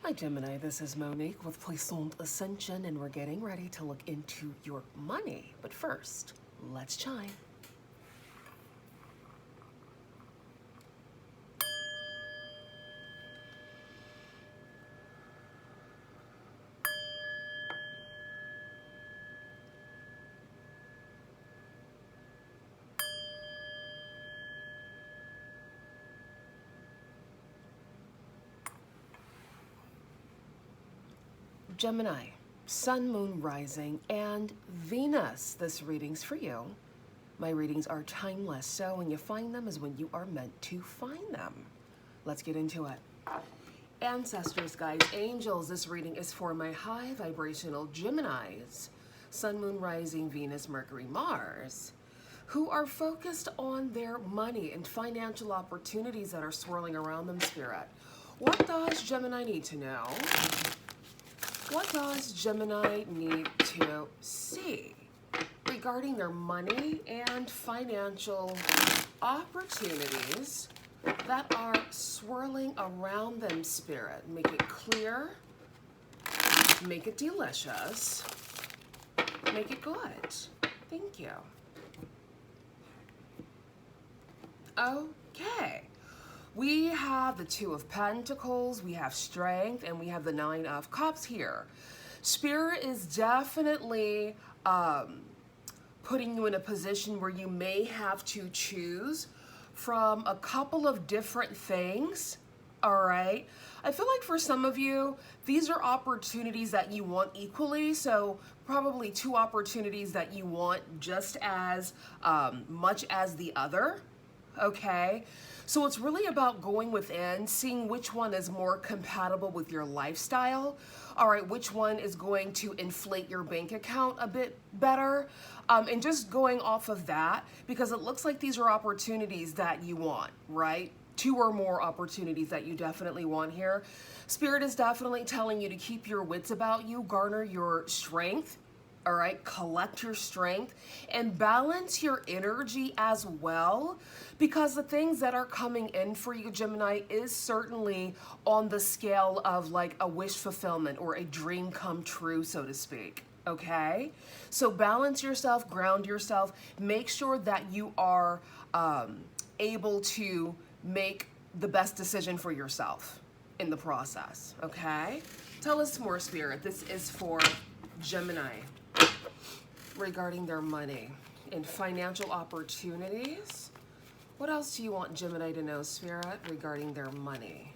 Hi Gemini, this is Monique with Puissant Ascension, and we're getting ready to look into your money. But first, let's chime. Gemini, Sun, Moon, Rising, and Venus. This reading's for you. My readings are timeless, so when you find them is when you are meant to find them. Let's get into it. Ancestors, guides, angels, this reading is for my high vibrational Geminis, Sun, Moon, Rising, Venus, Mercury, Mars, who are focused on their money and financial opportunities that are swirling around them, Spirit. What does Gemini need to know? What does Gemini need to see regarding their money and financial opportunities that are swirling around them, Spirit? Make it clear, make it delicious, make it good. Thank you. Okay. We have the Two of Pentacles, we have Strength, and we have the Nine of Cups here. Spirit is definitely putting you in a position where you may have to choose from a couple of different things, all right? I feel like for some of you, these are opportunities that you want equally, so probably two opportunities that you want just as much as the other, okay? So it's really about going within, seeing which one is more compatible with your lifestyle. All right, which one is going to inflate your bank account a bit better? And just going off of that, because it looks like these are opportunities that you want, right? Two or more opportunities that you definitely want here. Spirit is definitely telling you to keep your wits about you, garner your strength, all right, collect your strength and balance your energy as well, because the things that are coming in for you, Gemini, is certainly on the scale of like a wish fulfillment or a dream come true, so to speak. Okay, so balance yourself, ground yourself, make sure that you are able to make the best decision for yourself in the process. Okay, tell us more, Spirit. This is for Gemini regarding their money and financial opportunities. What else do you want Gemini to know, Spirit, regarding their money?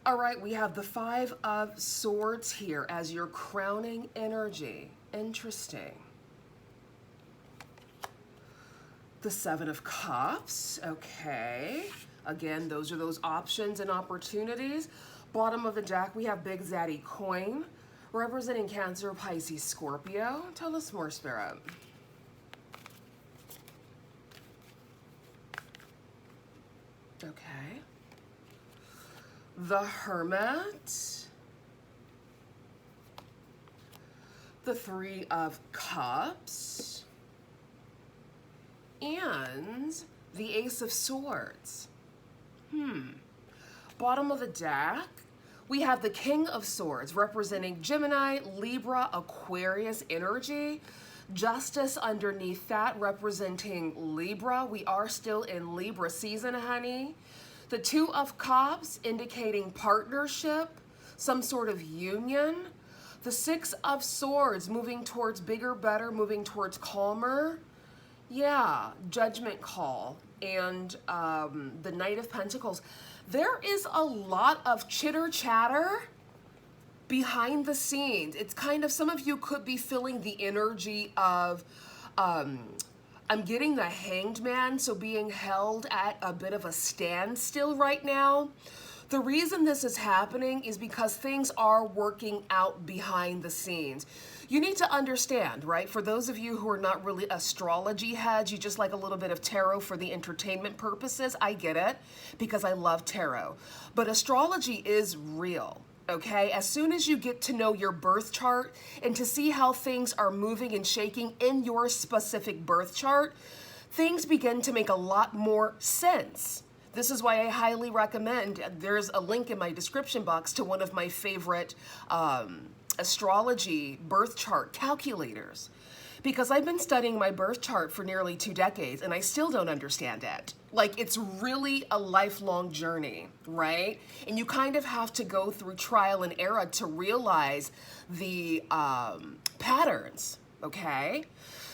All right, we have the Five of Swords here as your crowning energy. Interesting. The Seven of Cups, okay. Again, those are those options and opportunities. Bottom of the deck, we have Big Zaddy Coin, representing Cancer, Pisces, Scorpio. Tell us more, Spirit. Okay. The Hermit. The Three of Cups. And the Ace of Swords. Bottom of the deck, we have the King of Swords representing Gemini, Libra, Aquarius energy. Justice underneath that representing Libra. We are still in Libra season, honey. The Two of Cups indicating partnership, some sort of union. The Six of Swords moving towards bigger, better, moving towards calmer. Yeah, judgment call. And the Knight of Pentacles. There is a lot of chitter chatter behind the scenes. It's kind of, some of you could be feeling the energy of, I'm getting the Hanged Man, so being held at a bit of a standstill right now. The reason this is happening is because things are working out behind the scenes. You need to understand, right? For those of you who are not really astrology heads, you just like a little bit of tarot for the entertainment purposes. I get it, because I love tarot. But astrology is real, okay? As soon as you get to know your birth chart and to see how things are moving and shaking in your specific birth chart, things begin to make a lot more sense. This is why I highly recommend, there's a link in my description box to one of my favorite astrology birth chart calculators. Because I've been studying my birth chart for nearly 2 decades and I still don't understand it. Like, it's really a lifelong journey, right? And you kind of have to go through trial and error to realize the patterns, okay?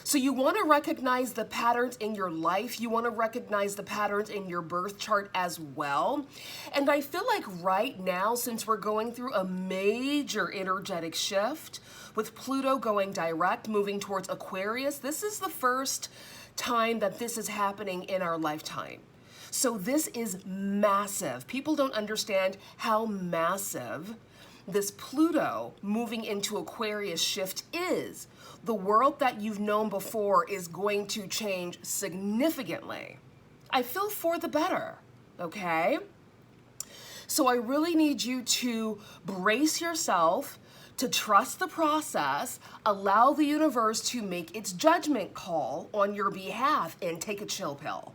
So you want to recognize the patterns in your life. You want to recognize the patterns in your birth chart as well. And I feel like right now, since we're going through a major energetic shift with Pluto going direct, moving towards Aquarius, this is the first time that this is happening in our lifetime. So this is massive. People don't understand how massive this Pluto moving into Aquarius shift is. The world that you've known before is going to change significantly. I feel for the better, okay? So I really need you to brace yourself, to trust the process, allow the universe to make its judgment call on your behalf, and take a chill pill.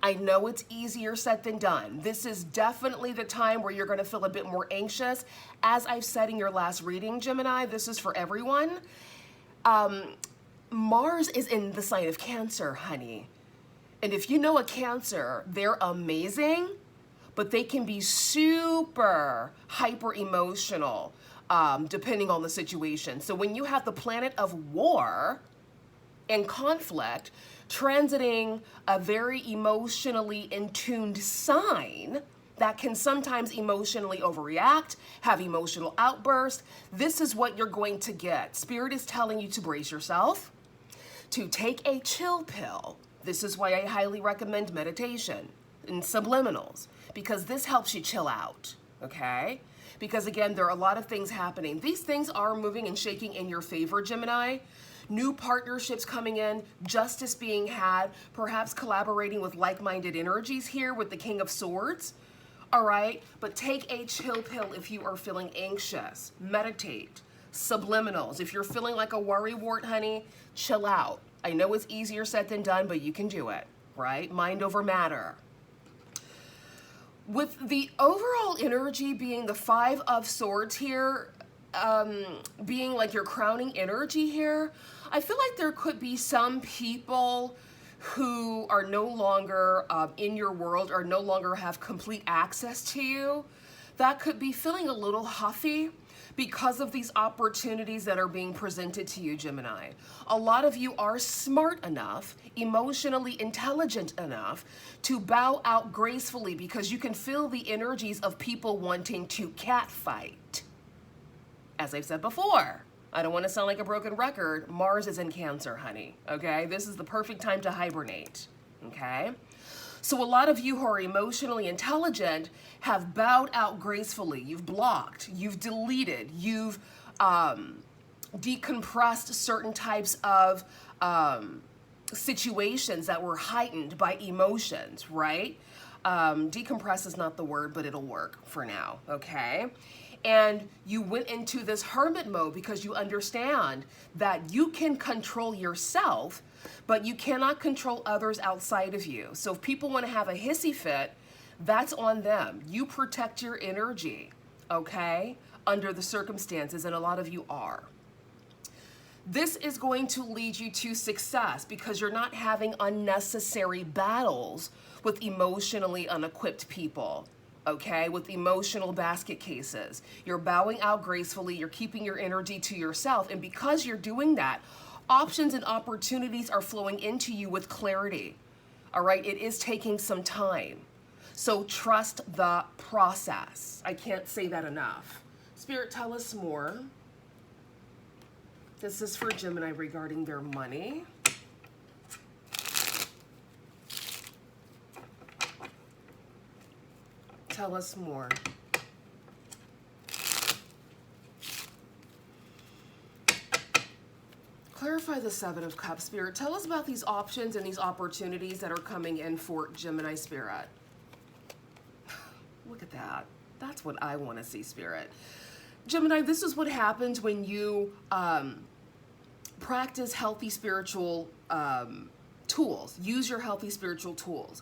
I know it's easier said than done. This is definitely the time where you're going to feel a bit more anxious. As I've said in your last reading, Gemini, this is for everyone. Mars is in the sign of Cancer, honey. And if you know a Cancer, they're amazing, but they can be super hyper emotional, depending on the situation. So when you have the planet of war and conflict transiting a very emotionally in tuned sign that can sometimes emotionally overreact, have emotional outbursts, this is what you're going to get. Spirit is telling you to brace yourself, to take a chill pill. This is why I highly recommend meditation and subliminals, because this helps you chill out, okay? Because again, there are a lot of things happening. These things are moving and shaking in your favor, Gemini. New partnerships coming in, justice being had, perhaps collaborating with like-minded energies here with the King of Swords. All right, but take a chill pill if you are feeling anxious. Meditate. Subliminals. If you're feeling like a worrywart, honey, chill out. I know it's easier said than done, but you can do it, right? Mind over matter. With the overall energy being the 5 of Swords here, being like your crowning energy here, I feel like there could be some people who are no longer in your world, or no longer have complete access to you, that could be feeling a little huffy because of these opportunities that are being presented to you, Gemini. A lot of you are smart enough, emotionally intelligent enough to bow out gracefully because you can feel the energies of people wanting to catfight. As I've said before, I don't want to sound like a broken record. Mars is in Cancer, honey, okay? This is the perfect time to hibernate, okay? So a lot of you who are emotionally intelligent have bowed out gracefully. You've blocked, you've deleted, you've decompressed certain types of situations that were heightened by emotions, right? Decompress is not the word, but it'll work for now, okay? And you went into this hermit mode because you understand that you can control yourself, but you cannot control others outside of you. So if people want to have a hissy fit, that's on them. You protect your energy, okay, under the circumstances, and a lot of you are. This is going to lead you to success because you're not having unnecessary battles with emotionally unequipped people. Okay, with emotional basket cases. You're bowing out gracefully, you're keeping your energy to yourself, and because you're doing that, options and opportunities are flowing into you with clarity. All right, it is taking some time. So trust the process. I can't say that enough. Spirit, tell us more. This is for Gemini regarding their money. Tell us more. Clarify the 7 of Cups, Spirit. Tell us about these options and these opportunities that are coming in for Gemini, Spirit. Look at that. That's what I want to see, Spirit. Gemini, this is what happens when you practice healthy spiritual tools. Use your healthy spiritual tools.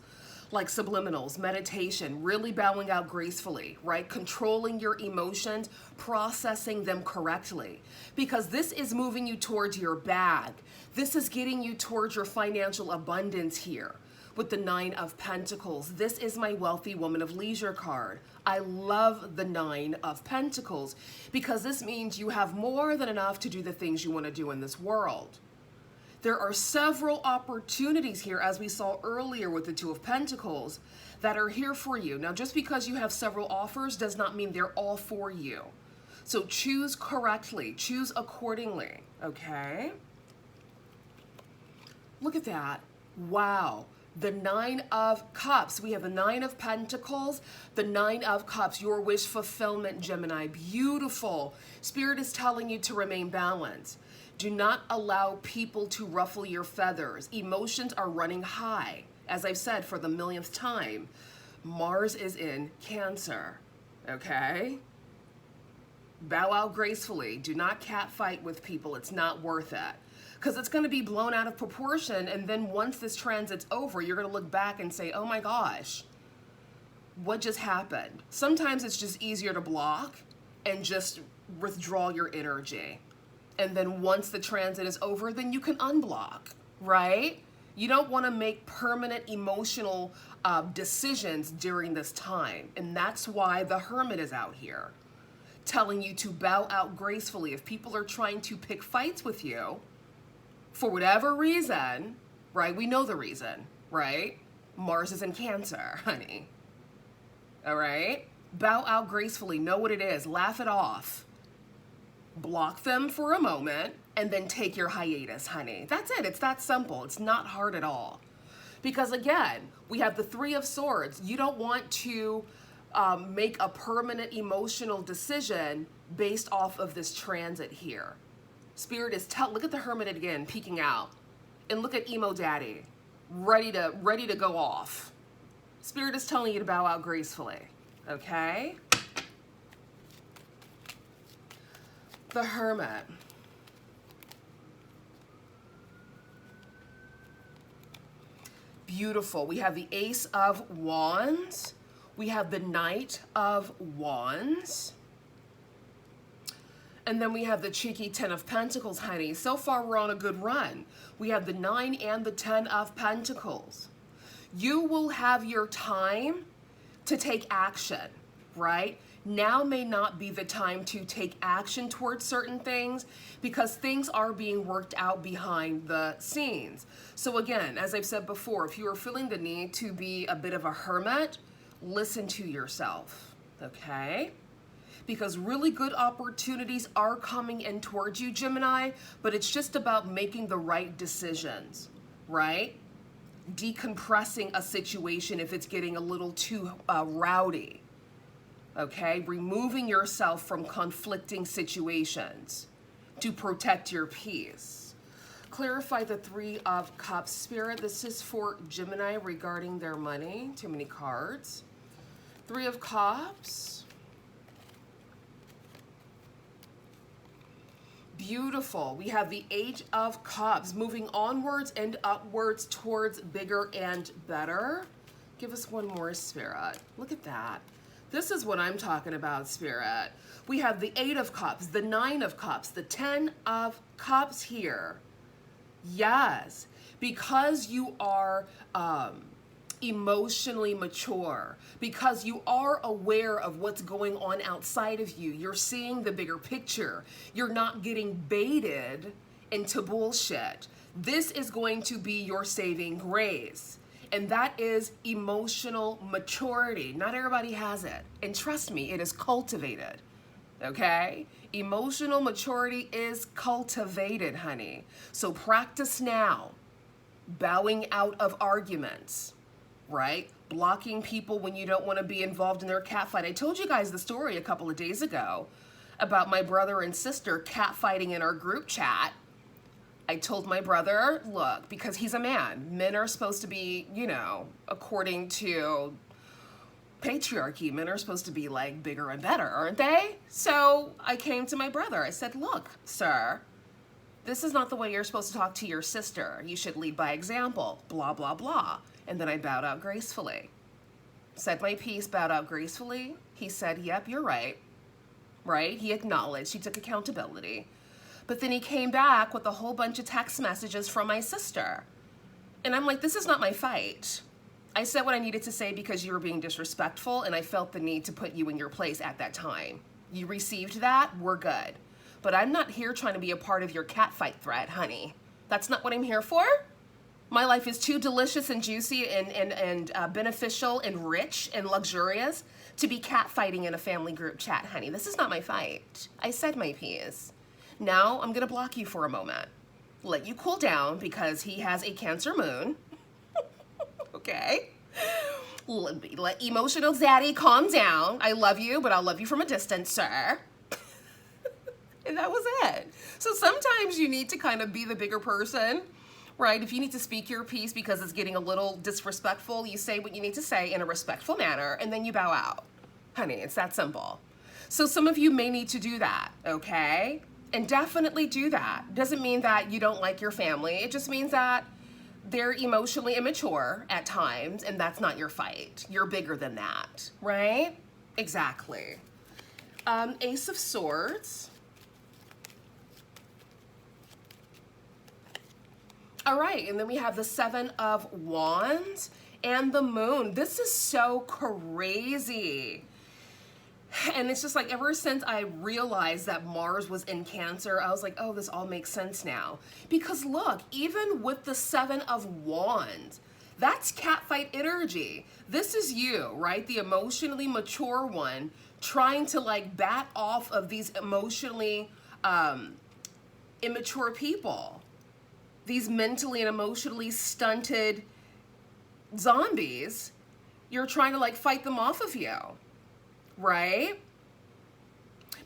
like subliminals, meditation, really bowing out gracefully, right? Controlling your emotions, processing them correctly. Because this is moving you towards your bag. This is getting you towards your financial abundance here with the 9 of Pentacles. This is my wealthy woman of leisure card. I love the 9 of Pentacles because this means you have more than enough to do the things you want to do in this world. There are several opportunities here, as we saw earlier with the 2 of Pentacles, that are here for you. Now, just because you have several offers does not mean they're all for you. So choose correctly, choose accordingly, okay? Look at that. Wow. The 9 of Cups. We have the 9 of Pentacles, the 9 of Cups, your wish fulfillment, Gemini. Beautiful. Spirit is telling you to remain balanced. Do not allow people to ruffle your feathers. Emotions are running high. As I've said for the millionth time, Mars is in Cancer, okay? Bow out gracefully. Do not catfight with people. It's not worth it. Because it's going to be blown out of proportion, and then once this transit's over, you're going to look back and say, oh my gosh, what just happened? Sometimes it's just easier to block and just withdraw your energy. And then once the transit is over, then you can unblock, right? You don't want to make permanent emotional decisions during this time. And that's why the Hermit is out here, telling you to bow out gracefully. If people are trying to pick fights with you, for whatever reason, right? We know the reason, right? Mars is in Cancer, honey. All right? Bow out gracefully. Know what it is. Laugh it off. Block them for a moment and then take your hiatus, honey. That's it. It's that simple. It's not hard at all. Because again, we have the 3 of Swords. You don't want to make a permanent emotional decision based off of this transit here. Spirit is look at the Hermit again, peeking out. And look at Emo Daddy, ready to go off. Spirit is telling you to bow out gracefully, okay? The Hermit. Beautiful. We have the Ace of Wands. We have the Knight of Wands. And then we have the cheeky 10 of Pentacles, honey. So far, we're on a good run. We have the 9 and the 10 of Pentacles. You will have your time to take action, right? Now may not be the time to take action towards certain things because things are being worked out behind the scenes. So again, as I've said before, if you are feeling the need to be a bit of a hermit, listen to yourself, okay? Because really good opportunities are coming in towards you, Gemini, but it's just about making the right decisions, right? Decompressing a situation if it's getting a little too rowdy, okay? Removing yourself from conflicting situations to protect your peace. Clarify the 3 of Cups, Spirit. This is for Gemini regarding their money. Too many cards. 3 of Cups. Beautiful. We have the 8 of Cups, moving onwards and upwards towards bigger and better. Give us one more, Spirit. Look at that. This is what I'm talking about, Spirit. We have the 8 of Cups, the 9 of Cups, the 10 of Cups here. Yes, because you are emotionally mature, because you are aware of what's going on outside of you. You're seeing the bigger picture. You're not getting baited into bullshit. This is going to be your saving grace. And that is emotional maturity. Not everybody has it. And trust me, it is cultivated. Okay? Emotional maturity is cultivated, honey. So practice now. Bowing out of arguments, right? Blocking people when you don't want to be involved in their catfight. I told you guys the story a couple of days ago about my brother and sister catfighting in our group chat. I told my brother, look, because he's a man, men are supposed to be, you know, according to patriarchy, men are supposed to be like bigger and better, aren't they? So I came to my brother. I said, look, sir, this is not the way you're supposed to talk to your sister. You should lead by example, blah, blah, blah. And then I bowed out gracefully. Said my piece, bowed out gracefully. He said, yep, you're right. Right? He acknowledged, he took accountability. But then he came back with a whole bunch of text messages from my sister. And I'm like, this is not my fight. I said what I needed to say because you were being disrespectful, and I felt the need to put you in your place at that time. You received that, we're good. But I'm not here trying to be a part of your catfight thread, honey. That's not what I'm here for. My life is too delicious and juicy and beneficial and rich and luxurious to be catfighting in a family group chat, honey. This is not my fight. I said my piece. Now I'm gonna block you for a moment. Let you cool down because he has a Cancer moon. Okay? Let emotional zaddy calm down. I love you, but I'll love you from a distance, sir. And that was it. So sometimes you need to kind of be the bigger person, right? If you need to speak your piece because it's getting a little disrespectful, you say what you need to say in a respectful manner, and then you bow out. Honey, it's that simple. So some of you may need to do that, okay? And definitely do that. Doesn't mean that you don't like your family. It just means that they're emotionally immature at times, and that's not your fight. You're bigger than that, right? Exactly. Ace of Swords. All right, and then we have the Seven of Wands and the Moon. This is so crazy. And it's just like, ever since I realized that Mars was in Cancer, I was like, oh, this all makes sense now. Because look, even with the Seven of Wands, that's catfight energy. This is you, right? The emotionally mature one trying to like bat off of these emotionally immature people. These mentally and emotionally stunted zombies. You're trying to like fight them off of you. Right?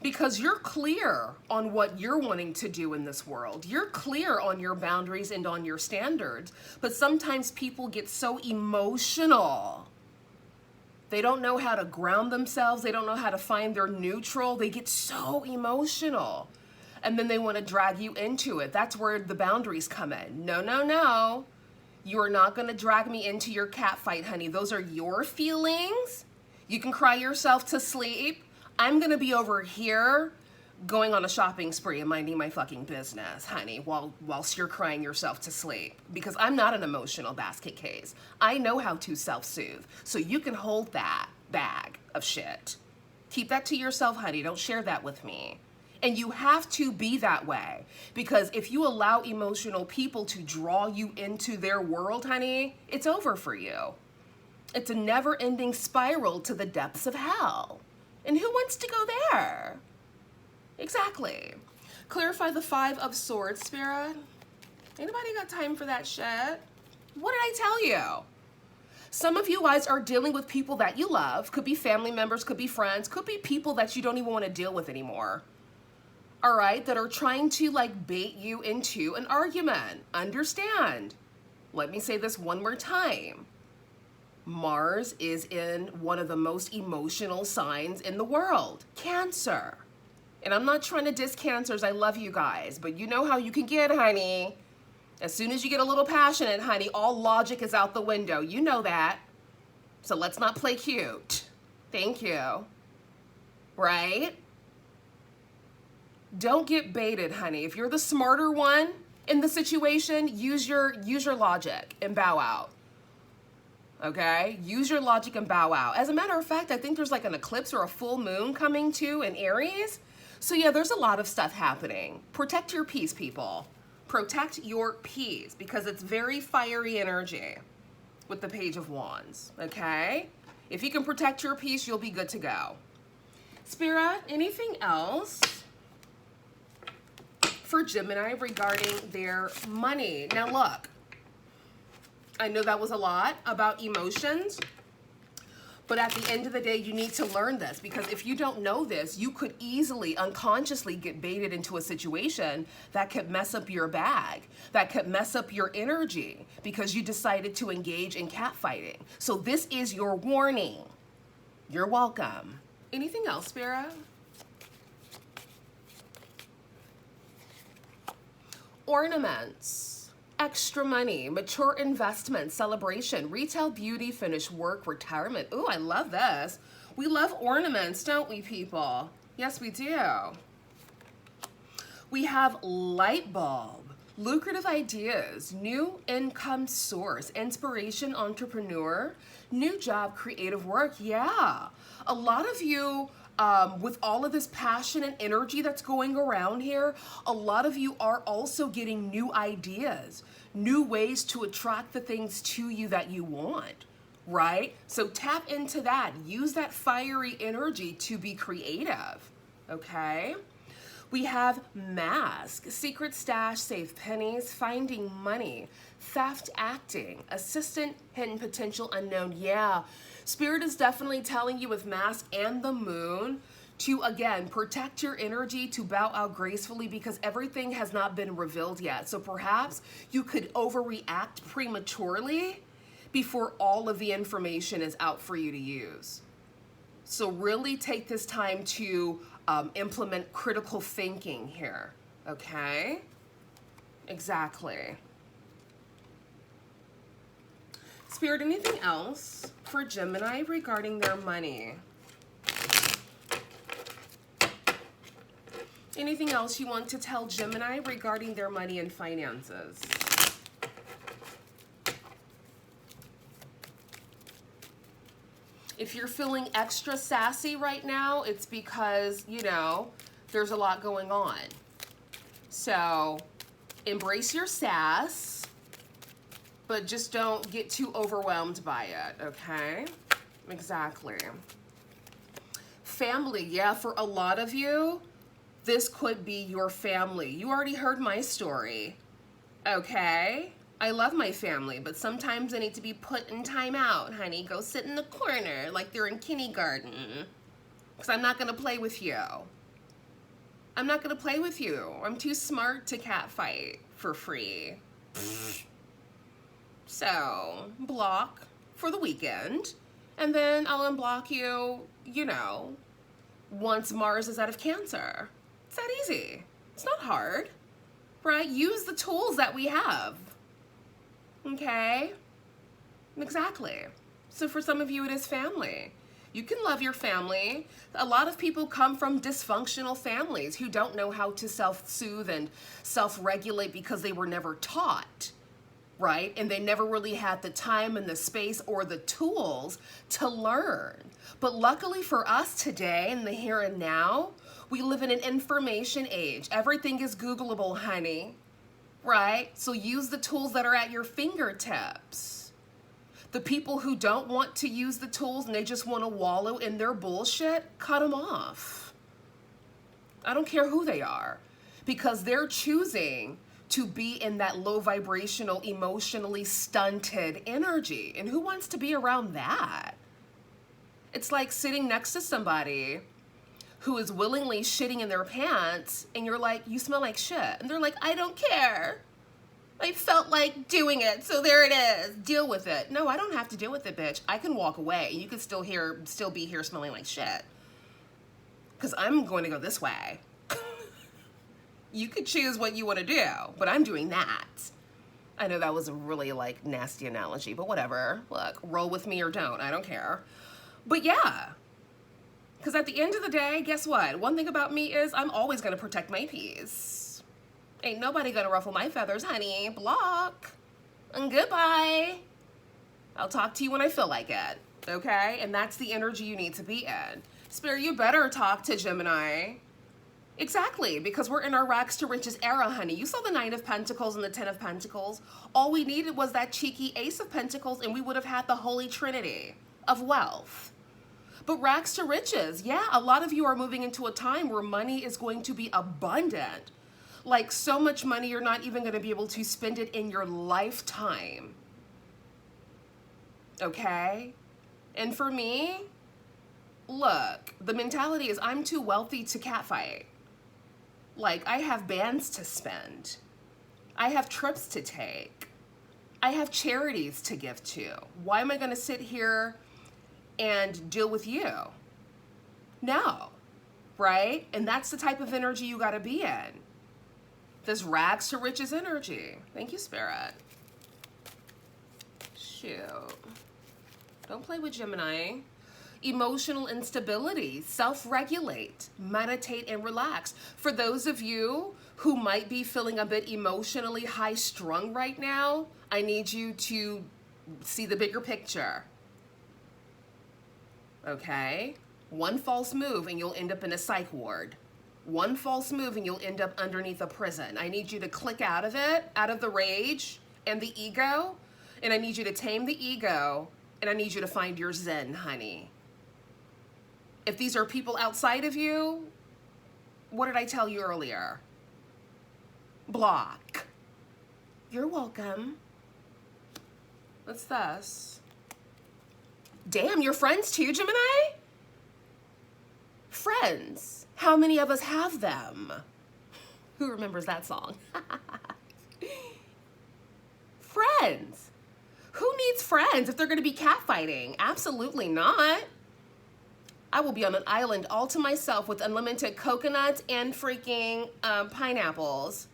Because you're clear on what you're wanting to do in this world. You're clear on your boundaries and on your standards. But sometimes people get so emotional. They don't know how to ground themselves. They don't know how to find their neutral. They get so emotional. And then they want to drag you into it. That's where the boundaries come in. No, no, no. You're not going to drag me into your catfight, honey. Those are your feelings. You can cry yourself to sleep. I'm gonna be over here going on a shopping spree and minding my fucking business, honey, whilst you're crying yourself to sleep. Because I'm not an emotional basket case. I know how to self-soothe. So you can hold that bag of shit. Keep that to yourself, honey. Don't share that with me. And you have to be that way. Because if you allow emotional people to draw you into their world, honey, it's over for you. It's a never-ending spiral to the depths of hell. And who wants to go there? Exactly. Clarify the Five of Swords, Spirit. Anybody got time for that shit? What did I tell you? Some of you guys are dealing with people that you love. Could be family members, could be friends, could be people that you don't even want to deal with anymore. All right, that are trying to like bait you into an argument. Understand. Let me say this one more time. Mars is in one of the most emotional signs in the world, Cancer. And I'm not trying to diss Cancers, I love you guys, but you know how you can get, honey. As soon as you get a little passionate, honey, all logic is out the window. You know that. So let's not play cute. Thank you. Right? Don't get baited, honey. If you're the smarter one in the situation, use your logic and bow out. Okay? Use your logic and bow out. As a matter of fact, I think there's like an eclipse or a full moon coming too in Aries. So yeah, there's a lot of stuff happening. Protect your peace, people. Protect your peace because it's very fiery energy with the Page of Wands, okay? If you can protect your peace, you'll be good to go. Spirit, anything else for Gemini regarding their money? Now look, I know that was a lot about emotions, but at the end of the day, you need to learn this because if you don't know this, you could easily, unconsciously get baited into a situation that could mess up your bag, that could mess up your energy because you decided to engage in catfighting. So this is your warning. You're welcome. Anything else, Spirit? Ornaments. extra money, mature investment, celebration, retail, beauty, finish work, retirement. Ooh, I love this. We love ornaments, don't we, people? Yes, we do. We have light bulb, lucrative ideas, new income source, inspiration, entrepreneur, new job, creative work. Yeah, a lot of you, with all of this passion and energy that's going around here, a lot of you are also getting new ideas, new ways to attract the things to you that you want, right? So tap into that. Use that fiery energy to be creative, okay? We have mask, secret stash, save pennies, finding money, theft acting, assistant, hidden potential, unknown. Yeah, Spirit is definitely telling you with mask and the moon to, again, protect your energy, to bow out gracefully because everything has not been revealed yet. So perhaps you could overreact prematurely before all of the information is out for you to use. So really take this time to implement critical thinking here, okay? Exactly. Spirit, anything else for Gemini regarding their money? Anything else you want to tell Gemini regarding their money and finances? If you're feeling extra sassy right now, it's because, you know, there's a lot going on. So embrace your sass, but just don't get too overwhelmed by it, okay? Exactly. Family, yeah, for a lot of you, this could be your family. You already heard my story, okay? I love my family, but sometimes I need to be put in time out, honey. Go sit in the corner like they're in kindergarten. Because I'm not going to play with you. I'm not going to play with you. I'm too smart to catfight for free. So, block for the weekend. And then I'll unblock you, you know, once Mars is out of Cancer. It's that easy. It's not hard, right? Use the tools that we have. Okay? Exactly. So for some of you, it is family. You can love your family. A lot of people come from dysfunctional families who don't know how to self-soothe and self-regulate because they were never taught, right? And they never really had the time and the space or the tools to learn. But luckily for us today, in the here and now, we live in an information age. Everything is Googleable, honey. Right? So use the tools that are at your fingertips. The people who don't want to use the tools and they just want to wallow in their bullshit, cut them off. I don't care who they are, because they're choosing to be in that low vibrational, emotionally stunted energy. And who wants to be around that? It's like sitting next to somebody who is willingly shitting in their pants, and you're like, you smell like shit. And they're like, I don't care. I felt like doing it, so there it is. Deal with it. No, I don't have to deal with it, bitch. I can walk away. You can still be here smelling like shit. Because I'm going to go this way. You could choose what you want to do, but I'm doing that. I know that was a really like nasty analogy, but whatever. Look, roll with me or don't. I don't care. But yeah. Because at the end of the day, guess what? One thing about me is I'm always going to protect my peace. Ain't nobody going to ruffle my feathers, honey. Block. And goodbye. I'll talk to you when I feel like it. Okay? And that's the energy you need to be in. Spirit, you better talk to Gemini. Exactly, because we're in our rags to riches era, honey. You saw the 9 of Pentacles and the 10 of Pentacles. All we needed was that cheeky Ace of Pentacles, and we would have had the Holy Trinity of wealth. But rags to riches, yeah, a lot of you are moving into a time where money is going to be abundant. Like so much money, you're not even going to be able to spend it in your lifetime. Okay? And for me, look, the mentality is I'm too wealthy to catfight. Like, I have bands to spend. I have trips to take. I have charities to give to. Why am I going to sit here and deal with you? No, right? And that's the type of energy you got to be in. This rags to riches energy. Thank you, Spirit. Shoot. Don't play with Gemini. Emotional instability. Self-regulate. Meditate and relax. For those of you who might be feeling a bit emotionally high-strung right now, I need you to see the bigger picture. Okay? One false move and you'll end up in a psych ward. One false move and you'll end up underneath a prison. I need you to click out of it, out of the rage and the ego, and I need you to tame the ego, and I need you to find your zen, honey. If these are people outside of you, what did I tell you earlier? Block. You're welcome. What's this? Damn, you're friends too, Gemini? Friends. How many of us have them? Who remembers that song? Friends. Who needs friends if they're going to be catfighting? Absolutely not. I will be on an island all to myself with unlimited coconuts and freaking pineapples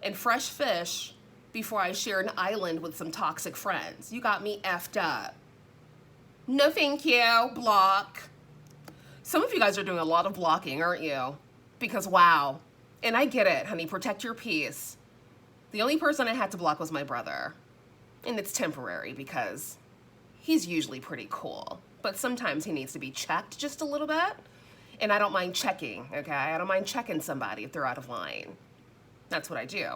and fresh fish before I share an island with some toxic friends. You got me effed up. No thank you. Block. Some of you guys are doing a lot of blocking, aren't you? Because wow. And I get it, honey. Protect your peace. The only person I had to block was my brother. And it's temporary because he's usually pretty cool. But sometimes he needs to be checked just a little bit. And I don't mind checking, okay? I don't mind checking somebody if they're out of line. That's what I do.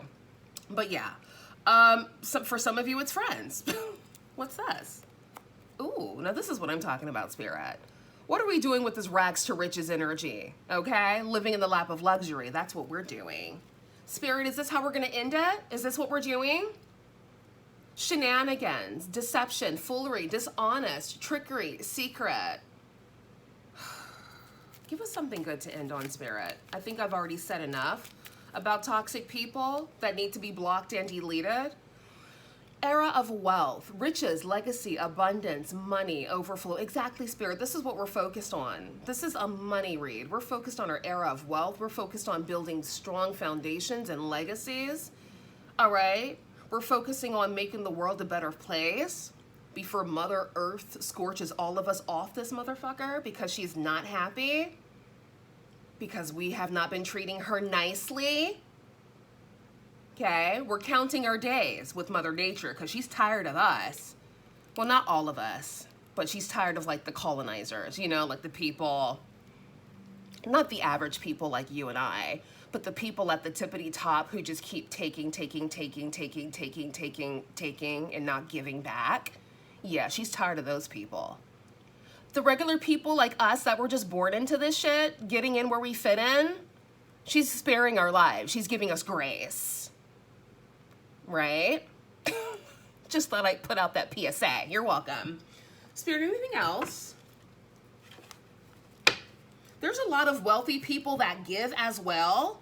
But yeah. For some of you, it's friends. What's this? Ooh, now this is what I'm talking about, Spirit. What are we doing with this rags to riches energy? Okay? Living in the lap of luxury. That's what we're doing. Spirit, is this how we're going to end it? Is this what we're doing? Shenanigans, deception, foolery, dishonest, trickery, secret. Give us something good to end on, Spirit. I think I've already said enough about toxic people that need to be blocked and deleted. Era of wealth, riches, legacy, abundance, money, overflow. Exactly, Spirit. This is what we're focused on. This is a money read. We're focused on our era of wealth. We're focused on building strong foundations and legacies. All right? We're focusing on making the world a better place before Mother Earth scorches all of us off this motherfucker because she's not happy, because we have not been treating her nicely. Okay, we're counting our days with Mother Nature because she's tired of us. Well, not all of us, but she's tired of like the colonizers, you know, like the people, not the average people like you and I, but the people at the tippity top who just keep taking, and not giving back. Yeah, she's tired of those people. The regular people like us that were just born into this shit, getting in where we fit in, she's sparing our lives. She's giving us grace. Right? Just thought I'd put out that PSA. You're welcome. Spirit, anything else? There's a lot of wealthy people that give as well,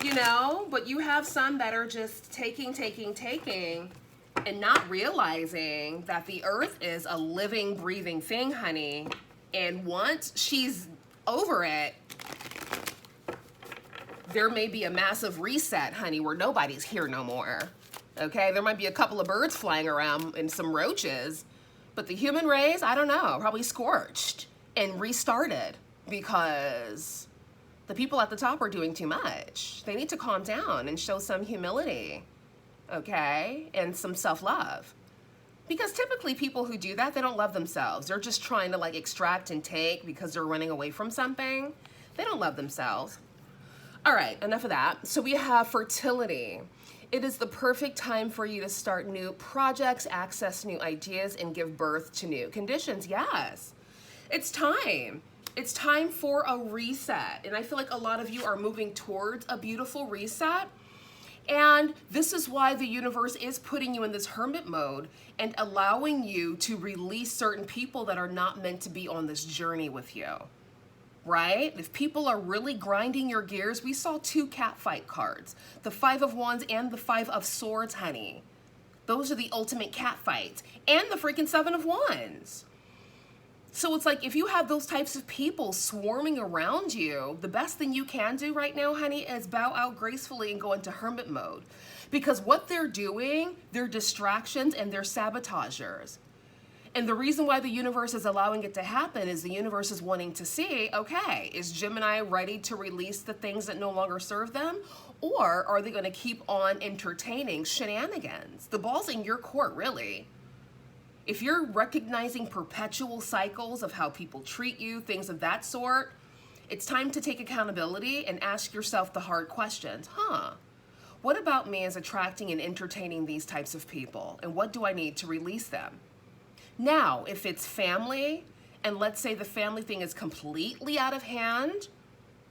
you know, but you have some that are just taking, and not realizing that the earth is a living, breathing thing, honey. And once she's over it, there may be a massive reset, honey, where nobody's here no more. Okay, there might be a couple of birds flying around and some roaches, but the human race, I don't know, probably scorched and restarted because the people at the top are doing too much. They need to calm down and show some humility, okay, and some self-love. Because typically people who do that, they don't love themselves. They're just trying to like extract and take because they're running away from something. They don't love themselves. All right, enough of that. So we have fertility. It is the perfect time for you to start new projects, access new ideas, and give birth to new conditions. Yes, it's time. It's time for a reset. And I feel like a lot of you are moving towards a beautiful reset. And this is why the universe is putting you in this hermit mode and allowing you to release certain people that are not meant to be on this journey with you. Right? If people are really grinding your gears, we saw 2 catfight cards, the 5 of Wands and the 5 of Swords, honey. Those are the ultimate catfights. And the freaking 7 of Wands. So it's like, if you have those types of people swarming around you, the best thing you can do right now, honey, is bow out gracefully and go into hermit mode. Because what they're doing, they're distractions and they're sabotagers. And the reason why the universe is allowing it to happen is the universe is wanting to see, okay, is Gemini ready to release the things that no longer serve them? Or are they going to keep on entertaining shenanigans? The ball's in your court, really. If you're recognizing perpetual cycles of how people treat you, things of that sort, it's time to take accountability and ask yourself the hard questions. What about me is attracting and entertaining these types of people? And what do I need to release them? Now, if it's family, and let's say the family thing is completely out of hand,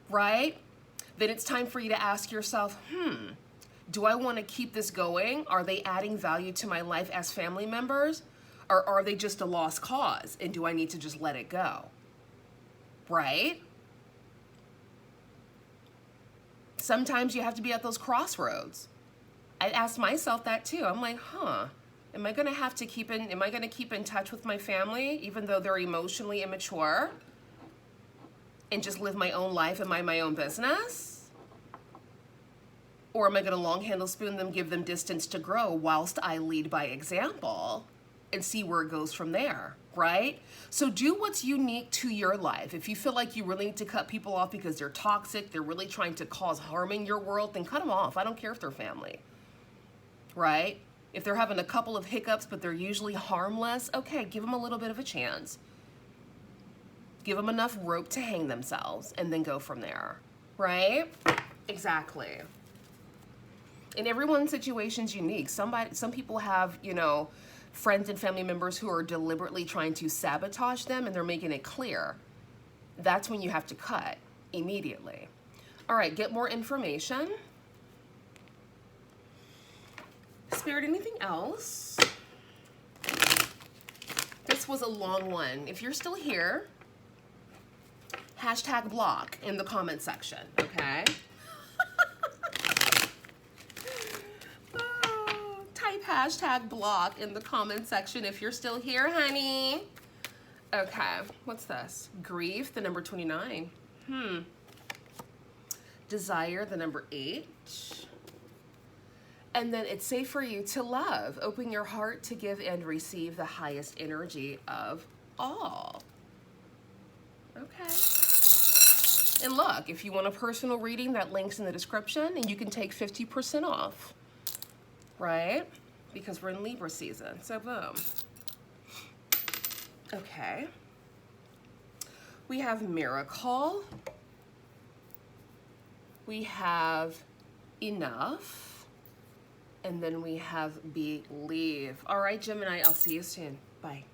right? Then it's time for you to ask yourself, do I want to keep this going? Are they adding value to my life as family members? Or are they just a lost cause? And do I need to just let it go? Right? Sometimes you have to be at those crossroads. I asked myself that too. I'm like, am I going to keep in touch with my family, even though they're emotionally immature, and just live my own life and mind my own business? Or am I going to long handle spoon them, give them distance to grow whilst I lead by example and see where it goes from there, right? So do what's unique to your life. If you feel like you really need to cut people off because they're toxic, they're really trying to cause harm in your world, then cut them off. I don't care if they're family, right? If they're having a couple of hiccups, but they're usually harmless, okay, give them a little bit of a chance. Give them enough rope to hang themselves and then go from there, right? Exactly. And everyone's situation's unique. Some people have, friends and family members who are deliberately trying to sabotage them, and they're making it clear. That's when you have to cut immediately. All right, get more information. Spirit, anything else? This was a long one. If you're still here, hashtag block in the comment section, okay? Type hashtag block in the comment section if you're still here, honey. Okay, what's this? Grief, the number 29. Desire, the number 8. And then it's safe for you to love. Open your heart to give and receive the highest energy of all. Okay. And look, if you want a personal reading, that link's in the description, and you can take 50% off, right? Because we're in Libra season, so boom. Okay. We have miracle. We have enough. And then we have believe. All right, Gemini, I'll see you soon. Bye.